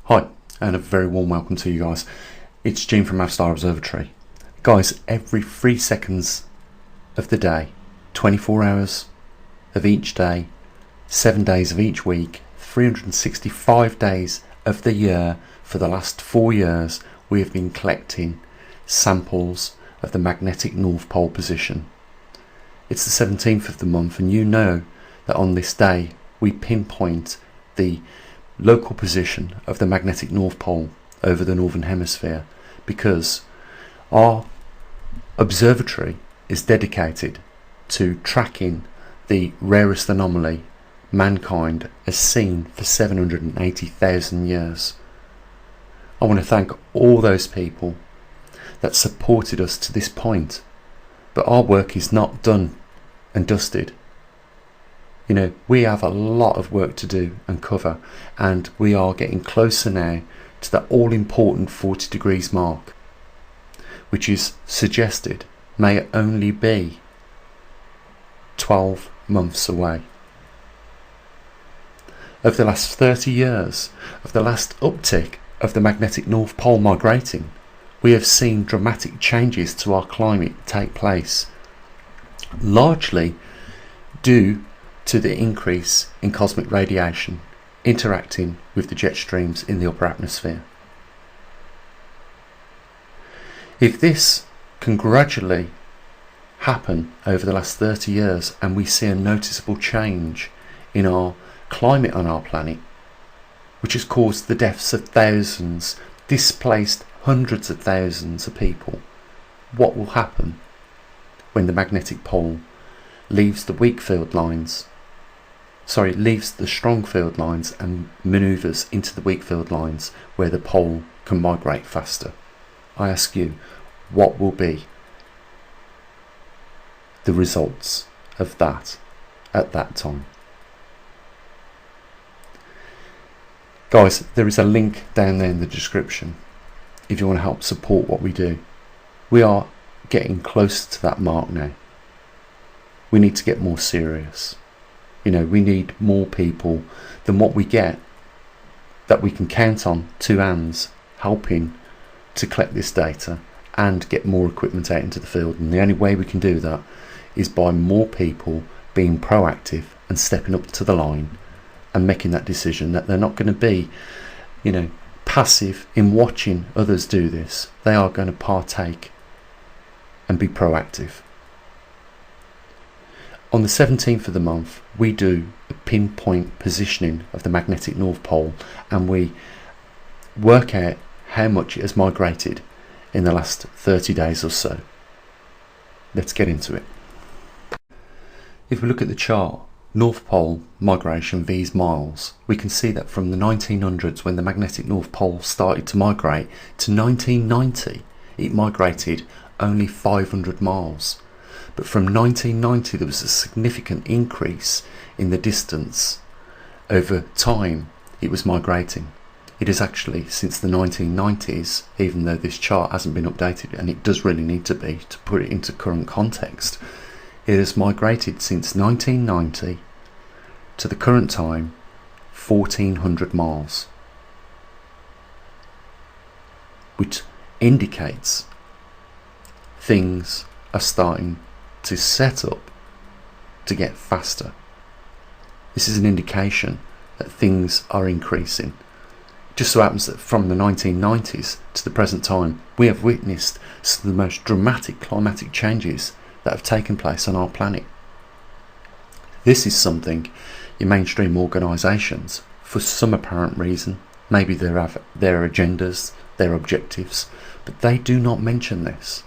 Hi, and a very warm welcome to you guys. It's Gene from maverickstar Observatory. Guys, every 3 seconds of the day, 24 hours of each day, 7 days of each week, 365 days of the year, for the last 4 years, we have been collecting samples of the magnetic North Pole position. It's the 17th of the month, and you know that on this day we pinpoint the local position of the magnetic North Pole over the Northern Hemisphere, because our observatory is dedicated to tracking the rarest anomaly mankind has seen for 780,000 years. I want to thank all those people that supported us to this point, but our work is not done and dusted. You know, we have a lot of work to do and cover, and we are getting closer now to that all-important 40 degrees mark, which is suggested may only be 12 months away. Over the last 30 years, of the last uptick of the magnetic North Pole migrating, we have seen dramatic changes to our climate take place, largely due to the increase in cosmic radiation interacting with the jet streams in the upper atmosphere. If this can gradually happen over the last 30 years and we see a noticeable change in our climate on our planet, which has caused the deaths of thousands, displaced hundreds of thousands of people, what will happen when the magnetic pole leaves the weak field lines, leaves the strong field lines and manoeuvres into the weak field lines where the pole can migrate faster? I ask you, what will be the results of that at that time? Guys, there is a link down there in the description if you want to help support what we do. We are getting close to that mark now. We need to get more serious. You know, we need more people than what we get that we can count on two hands helping to collect this data and get more equipment out into the field. And the only way we can do that is by more people being proactive and stepping up to the line and making that decision that they're not going to be, you know, passive in watching others do this. They are going to partake and be proactive. On the 17th of the month, we do a pinpoint positioning of the magnetic North Pole, and we work out how much it has migrated in the last 30 days or so. Let's get into it. If we look at the chart, North Pole migration vs miles, we can see that from the 1900s, when the magnetic North Pole started to migrate, to 1990, it migrated only 500 miles. But from 1990 there was a significant increase in the distance over time it was migrating. It is actually since the 1990s, even though this chart hasn't been updated, and it does really need to be to put it into current context, it has migrated since 1990 to the current time 1400 miles, which indicates things are starting to set up to get faster. This is an indication that things are increasing. It just so happens that from the 1990s to the present time, we have witnessed some of the most dramatic climatic changes that have taken place on our planet. This is something your mainstream organisations, for some apparent reason, maybe they have their agendas, their objectives, but they do not mention this,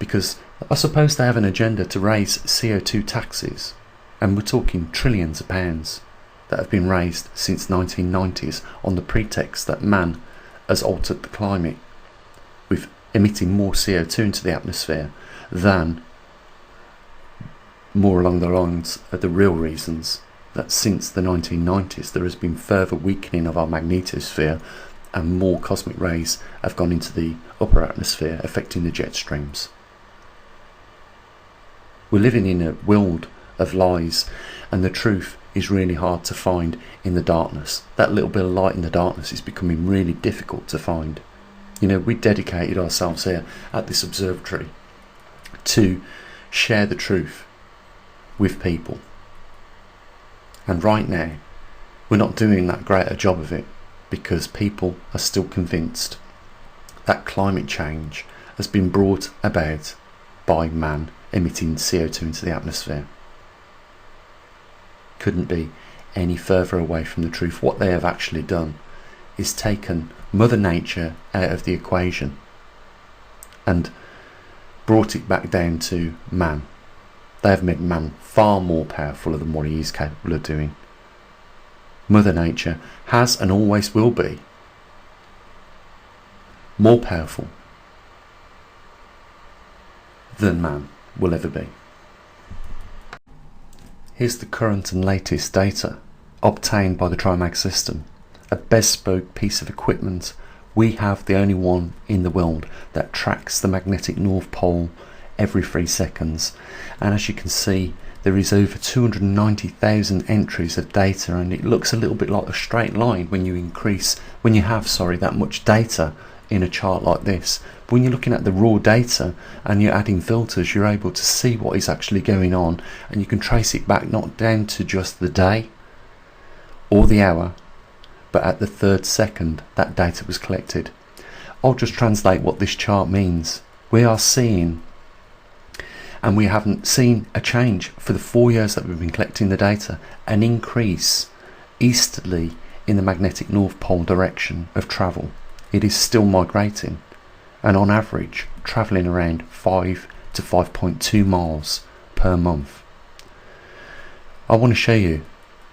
because I suppose they have an agenda to raise CO2 taxes, and we're talking trillions of pounds that have been raised since 1990s on the pretext that man has altered the climate with emitting more CO2 into the atmosphere than more along the lines of the real reasons that since the 1990s there has been further weakening of our magnetosphere and more cosmic rays have gone into the upper atmosphere, affecting the jet streams. We're living in a world of lies, and the truth is really hard to find in the darkness. That little bit of light in the darkness is becoming really difficult to find. You know, we dedicated ourselves here at this observatory to share the truth with people. And right now, we're not doing that great a job of it because people are still convinced that climate change has been brought about by man emitting CO2 into the atmosphere. Couldn't be any further away from the truth. What they have actually done is taken Mother Nature out of the equation and brought it back down to man. They have made man far more powerful than what he is capable of doing. Mother Nature has and always will be more powerful than man will ever be. Here's the current and latest data obtained by the TriMag system, a bespoke piece of equipment. We have the only one in the world that tracks the magnetic North Pole every 3 seconds, and as you can see, there is over 290,000 entries of data, and it looks a little bit like a straight line when you have that much data in a chart like this. But when you're looking at the raw data and you're adding filters, you're able to see what is actually going on, and you can trace it back not down to just the day or the hour, but at the 3rd second that data was collected. I'll just translate what this chart means. We are seeing, and we haven't seen a change for the 4 years that we've been collecting the data, an increase easterly in the magnetic North Pole direction of travel. It is still migrating, and on average travelling around 5 to 5.2 miles per month. I want to show you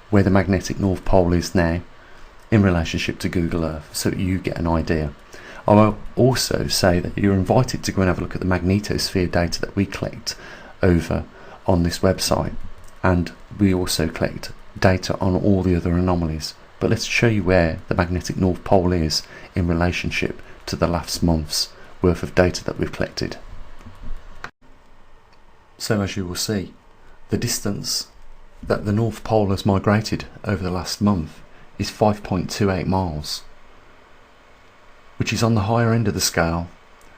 where the magnetic North Pole is now in relationship to Google Earth, so that you get an idea. I will also say that you're invited to go and have a look at the magnetosphere data that we collect over on this website, and we also collect data on all the other anomalies. But let's show you where the magnetic North Pole is in relationship to the last month's worth of data that we've collected. So as you will see, the distance that the North Pole has migrated over the last month is 5.28 miles, which is on the higher end of the scale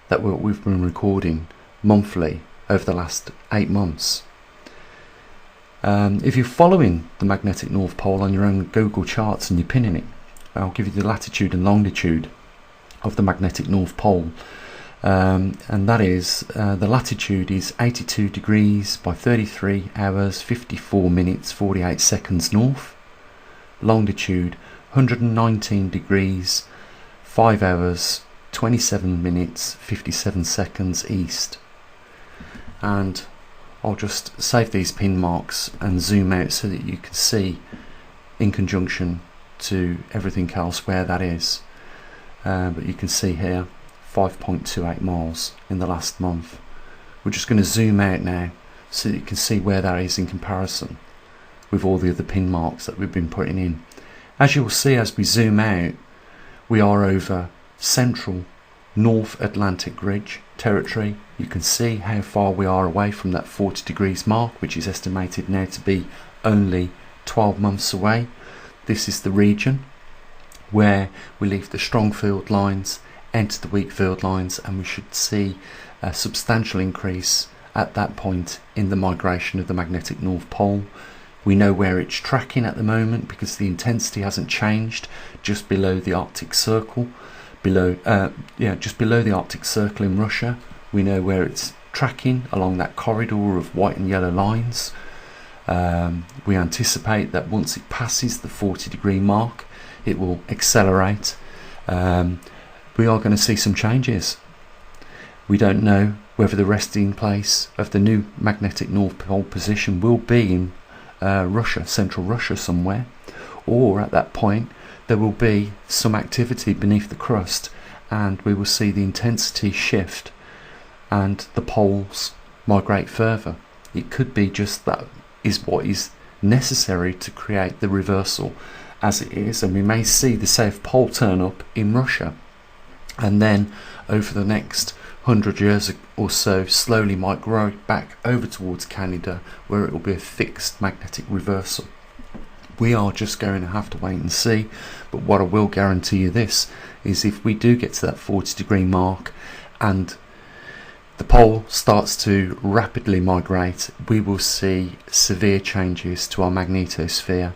that we've been recording monthly over the last 8 months. If you're following the magnetic North Pole on your own Google charts and you're pinning it, I'll give you the latitude and longitude of the magnetic North Pole, and that is the latitude is 82 degrees by 33 hours 54 minutes 48 seconds north, longitude 119 degrees 5 hours 27 minutes 57 seconds east. And I'll just save these pin marks and zoom out so that you can see in conjunction to everything else where that is. But you can see here 5.28 miles in the last month. We're just going to zoom out now so that you can see where that is in comparison with all the other pin marks that we've been putting in. As you will see as we zoom out, we are over central North Atlantic Ridge territory. You can see how far we are away from that 40 degrees mark, which is estimated now to be only 12 months away. This is the region where we leave the strong field lines, enter the weak field lines, and we should see a substantial increase at that point in the migration of the magnetic North Pole. We know where it's tracking at the moment because the intensity hasn't changed, just below the Arctic Circle, just below the Arctic Circle in Russia. We know where it's tracking along that corridor of white and yellow lines. We anticipate that once it passes the 40 degree mark, it will accelerate. We are going to see some changes. We don't know whether the resting place of the new magnetic North Pole position will be in Russia, central Russia somewhere, or at that point there will be some activity beneath the crust and we will see the intensity shift and the poles migrate further. It could be just that is what is necessary to create the reversal as it is, and we may see the South Pole turn up in Russia and then over the next 100 years or so slowly migrate back over towards Canada, where it will be a fixed magnetic reversal. We are just going to have to wait and see, but what I will guarantee you this is if we do get to that 40-degree mark and the pole starts to rapidly migrate, we will see severe changes to our magnetosphere,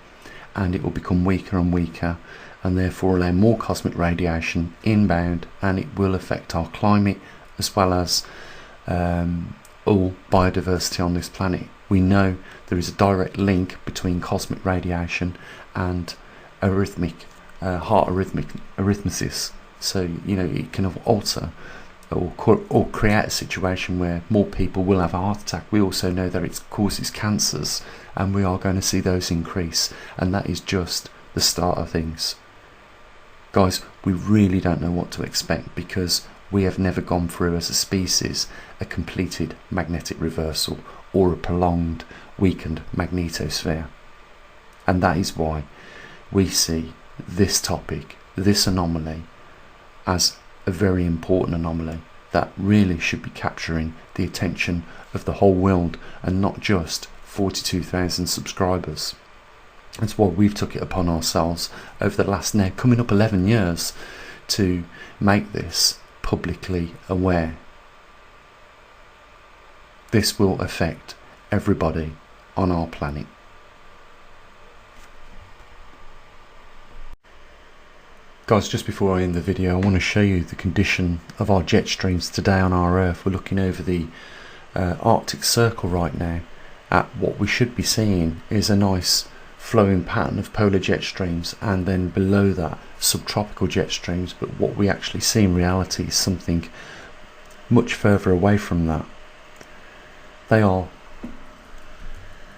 and it will become weaker and weaker, and therefore allow more cosmic radiation inbound, and it will affect our climate as well as all biodiversity on this planet. We know there is a direct link between cosmic radiation and heart arrhythmias. So it can alter or create a situation where more people will have a heart attack. We also know that it causes cancers, and we are going to see those increase, and that is just the start of things. Guys, we really don't know what to expect because we have never gone through as a species a completed magnetic reversal or a prolonged weakened magnetosphere, and that is why we see this topic, this anomaly, as a very important anomaly that really should be capturing the attention of the whole world and not just 42,000 subscribers. That's why we've took it upon ourselves over the last now coming up 11 years to make this publicly aware. This will affect everybody on our planet. Guys, just before I end the video, I want to show you the condition of our jet streams today on our Earth. We're looking over the Arctic Circle right now at what we should be seeing is a nice flowing pattern of polar jet streams, and then below that subtropical jet streams, but what we actually see in reality is something much further away from that. They are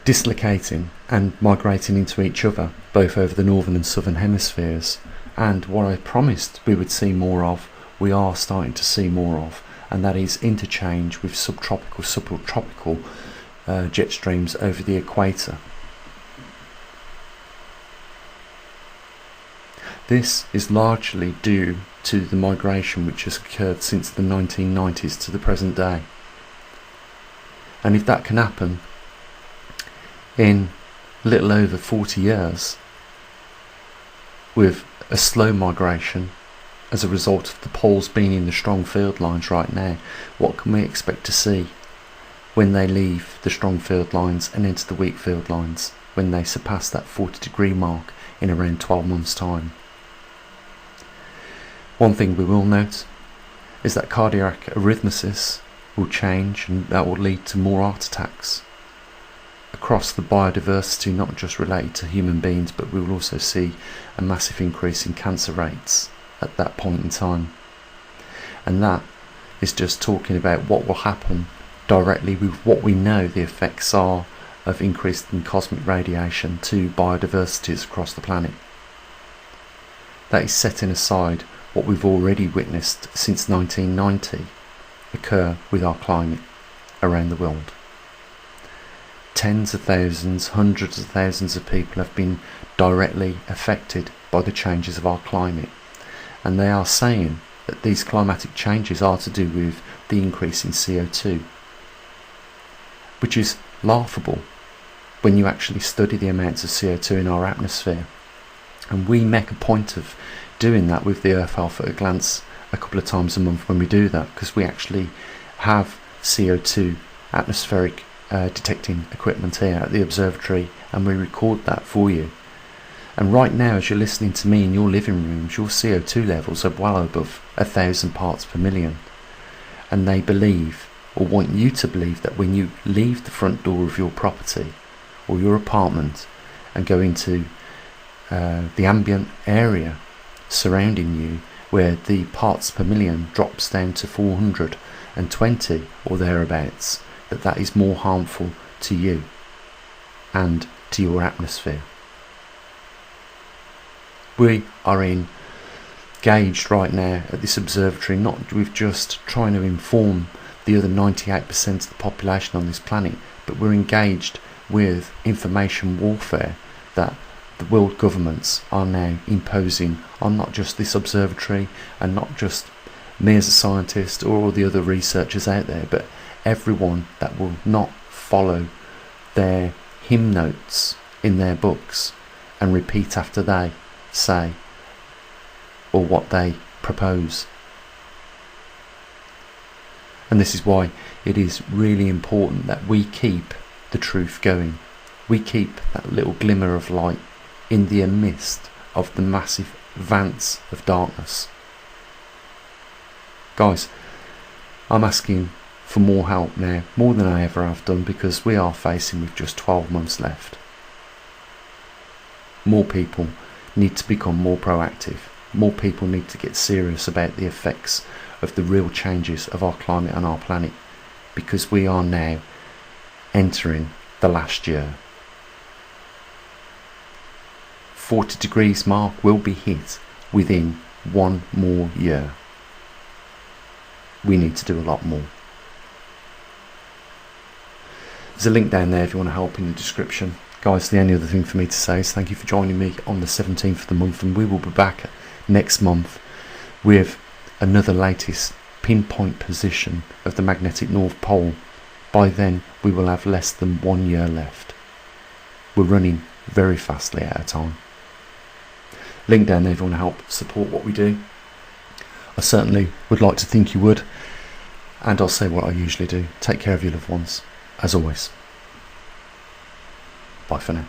dislocating and migrating into each other, both over the northern and southern hemispheres. And what I promised we would see more of, we are starting to see more of, and that is interchange with subtropical, subtropical jet streams over the equator. This is largely due to the migration which has occurred since the 1990s to the present day. And if that can happen in a little over 40 years, with a slow migration as a result of the poles being in the strong field lines right now, what can we expect to see when they leave the strong field lines and into the weak field lines, when they surpass that 40-degree mark in around 12 months' time? One thing we will note is that cardiac arrhythmias will change, and that will lead to more heart attacks across the biodiversity, not just related to human beings, but we will also see a massive increase in cancer rates at that point in time. And that is just talking about what will happen directly with what we know the effects are of increased in cosmic radiation to biodiversities across the planet. That is setting aside what we've already witnessed since 1990 occur with our climate around the world. Tens of thousands, hundreds of thousands of people have been directly affected by the changes of our climate, and they are saying that these climatic changes are to do with the increase in CO2, which is laughable when you actually study the amounts of CO2 in our atmosphere. And we make a point of doing that with the Earth Alpha at a glance a couple of times a month when we do that, because we actually have CO2 atmospheric detecting equipment here at the observatory, and we record that for you. And right now, as you're listening to me in your living rooms, your CO2 levels are well above 1,000 parts per million, and they believe, or want you to believe, that when you leave the front door of your property or your apartment and go into the ambient area surrounding you, where the parts per million drops down to 420 or thereabouts, that is more harmful to you and to your atmosphere. We are engaged right now at this observatory not with just trying to inform the other 98% of the population on this planet, but we're engaged with information warfare that the world governments are now imposing on not just this observatory and not just me as a scientist or all the other researchers out there, but everyone that will not follow their hymn notes in their books and repeat after they say or what they propose. And this is why it is really important that we keep the truth going. We keep that little glimmer of light in the midst of the massive vents of darkness. Guys, I'm asking for more help now, more than I ever have done, because we are facing with just 12 months left. More people need to become more proactive. More people need to get serious about the effects of the real changes of our climate and our planet, because we are now entering the last year. 40 degrees mark will be hit within one more year. We need to do a lot more. There's a link down there if you want to help in the description. Guys, the only other thing for me to say is thank you for joining me on the 17th of the month, and we will be back next month with another latest pinpoint position of the magnetic North Pole. By then we will have less than 1 year left. We're running very fastly out of time. Link down there if you want to help support what we do. I certainly would like to think you would, and I'll say what I usually do: take care of your loved ones, as always. Bye for now.